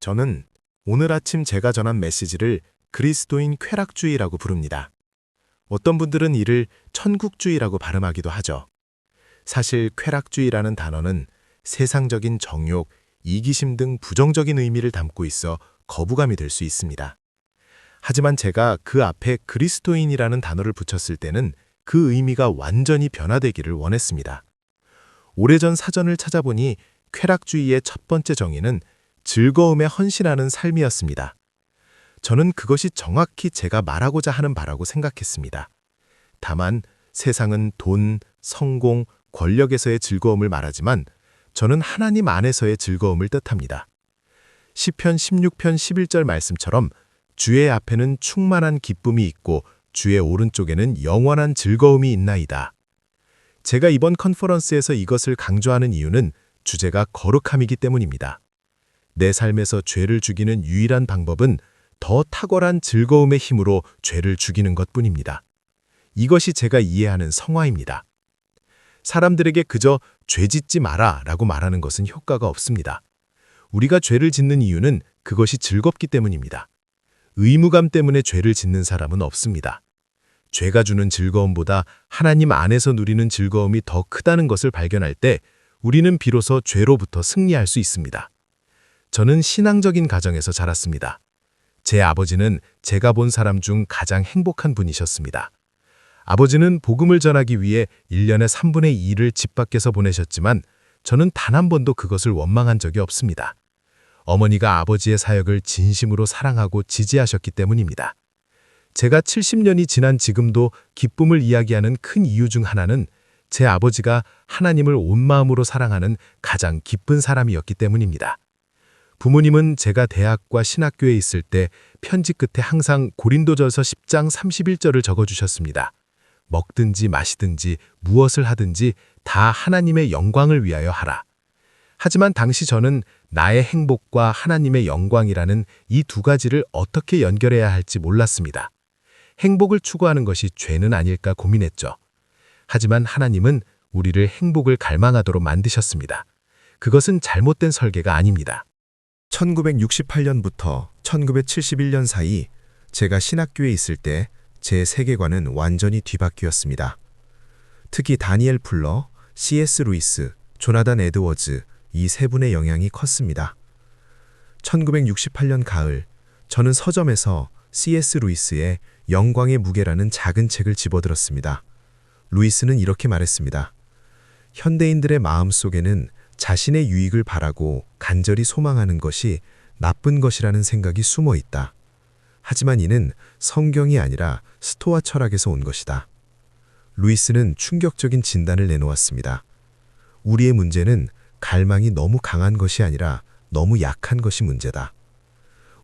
저는 오늘 아침 제가 전한 메시지를 그리스도인 쾌락주의라고 부릅니다. 어떤 분들은 이를 천국주의라고 발음하기도 하죠. 사실 쾌락주의라는 단어는 세상적인 정욕, 이기심 등 부정적인 의미를 담고 있어 거부감이 들 수 있습니다. 하지만 제가 그 앞에 그리스도인이라는 단어를 붙였을 때는 그 의미가 완전히 변화되기를 원했습니다. 오래전 사전을 찾아보니 쾌락주의의 첫 번째 정의는 즐거움에 헌신하는 삶이었습니다. 저는 그것이 정확히 제가 말하고자 하는 바라고 생각했습니다. 다만 세상은 돈, 성공, 권력에서의 즐거움을 말하지만 저는 하나님 안에서의 즐거움을 뜻합니다. 시편 16편 11절 말씀처럼 주의 앞에는 충만한 기쁨이 있고 주의 오른쪽에는 영원한 즐거움이 있나이다. 제가 이번 컨퍼런스에서 이것을 강조하는 이유는 주제가 거룩함이기 때문입니다. 내 삶에서 죄를 죽이는 유일한 방법은 더 탁월한 즐거움의 힘으로 죄를 죽이는 것뿐입니다. 이것이 제가 이해하는 성화입니다. 사람들에게 그저 죄 짓지 마라 라고 말하는 것은 효과가 없습니다. 우리가 죄를 짓는 이유는 그것이 즐겁기 때문입니다. 의무감 때문에 죄를 짓는 사람은 없습니다. 죄가 주는 즐거움보다 하나님 안에서 누리는 즐거움이 더 크다는 것을 발견할 때 우리는 비로소 죄로부터 승리할 수 있습니다. 저는 신앙적인 가정에서 자랐습니다. 제 아버지는 제가 본 사람 중 가장 행복한 분이셨습니다. 아버지는 복음을 전하기 위해 1년에 3분의 2를 집 밖에서 보내셨지만 저는 단 한 번도 그것을 원망한 적이 없습니다. 어머니가 아버지의 사역을 진심으로 사랑하고 지지하셨기 때문입니다. 제가 70년이 지난 지금도 기쁨을 이야기하는 큰 이유 중 하나는 제 아버지가 하나님을 온 마음으로 사랑하는 가장 기쁜 사람이었기 때문입니다. 부모님은 제가 대학과 신학교에 있을 때 편지 끝에 항상 고린도전서 10장 31절을 적어주셨습니다. 먹든지 마시든지 무엇을 하든지 다 하나님의 영광을 위하여 하라. 하지만 당시 저는 나의 행복과 하나님의 영광이라는 이 두 가지를 어떻게 연결해야 할지 몰랐습니다. 행복을 추구하는 것이 죄는 아닐까 고민했죠. 하지만 하나님은 우리를 행복을 갈망하도록 만드셨습니다. 그것은 잘못된 설계가 아닙니다. 1968년부터 1971년 사이 제가 신학교에 있을 때 제 세계관은 완전히 뒤바뀌었습니다. 특히 다니엘 풀러, C.S. 루이스, 조나단 에드워즈 이 세 분의 영향이 컸습니다. 1968년 가을 저는 서점에서 C.S. 루이스의 영광의 무게라는 작은 책을 집어들었습니다. 루이스는 이렇게 말했습니다. 현대인들의 마음속에는 자신의 유익을 바라고 간절히 소망하는 것이 나쁜 것이라는 생각이 숨어 있다. 하지만 이는 성경이 아니라 스토아 철학에서 온 것이다. 루이스는 충격적인 진단을 내놓았습니다. 우리의 문제는 갈망이 너무 강한 것이 아니라 너무 약한 것이 문제다.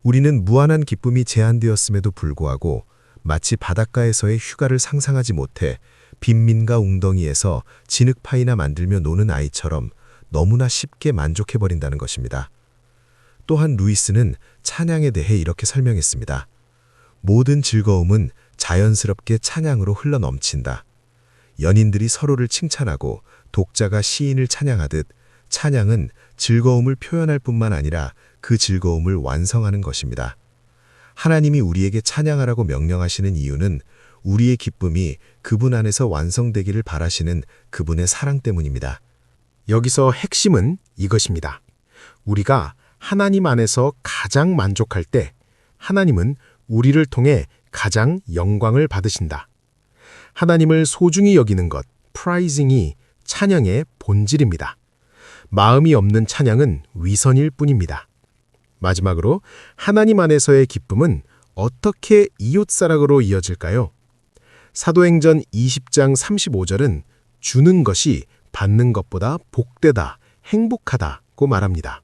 우리는 무한한 기쁨이 제한되었음에도 불구하고 마치 바닷가에서의 휴가를 상상하지 못해 빈민가 웅덩이에서 진흙파이나 만들며 노는 아이처럼 너무나 쉽게 만족해버린다는 것입니다. 또한 루이스는 찬양에 대해 이렇게 설명했습니다. 모든 즐거움은 자연스럽게 찬양으로 흘러넘친다. 연인들이 서로를 칭찬하고 독자가 시인을 찬양하듯 찬양은 즐거움을 표현할 뿐만 아니라 그 즐거움을 완성하는 것입니다. 하나님이 우리에게 찬양하라고 명령하시는 이유는 우리의 기쁨이 그분 안에서 완성되기를 바라시는 그분의 사랑 때문입니다. 여기서 핵심은 이것입니다. 우리가 하나님 안에서 가장 만족할 때 하나님은 우리를 통해 가장 영광을 받으신다. 하나님을 소중히 여기는 것, 프라이징이 찬양의 본질입니다. 마음이 없는 찬양은 위선일 뿐입니다. 마지막으로 하나님 안에서의 기쁨은 어떻게 이웃사랑으로 이어질까요? 사도행전 20장 35절은 주는 것이 받는 것보다 복되다, 행복하다고 말합니다.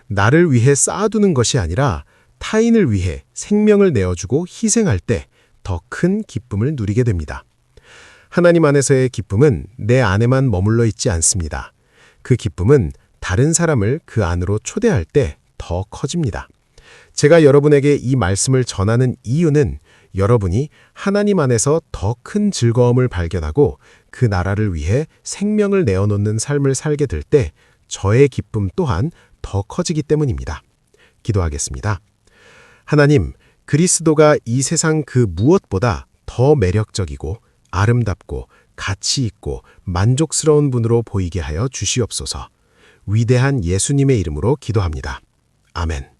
나를 위해 쌓아두는 것이 아니라 타인을 위해 생명을 내어주고 희생할 때 더 큰 기쁨을 누리게 됩니다. 하나님 안에서의 기쁨은 내 안에만 머물러 있지 않습니다. 그 기쁨은 다른 사람을 그 안으로 초대할 때 더 커집니다. 제가 여러분에게 이 말씀을 전하는 이유는 여러분이 하나님 안에서 더 큰 즐거움을 발견하고 그 나라를 위해 생명을 내어놓는 삶을 살게 될 때 저의 기쁨 또한 더 커지기 때문입니다. 기도하겠습니다. 하나님, 그리스도가 이 세상 그 무엇보다 더 매력적이고 아름답고 가치 있고 만족스러운 분으로 보이게 하여 주시옵소서. 위대한 예수님의 이름으로 기도합니다. 아멘.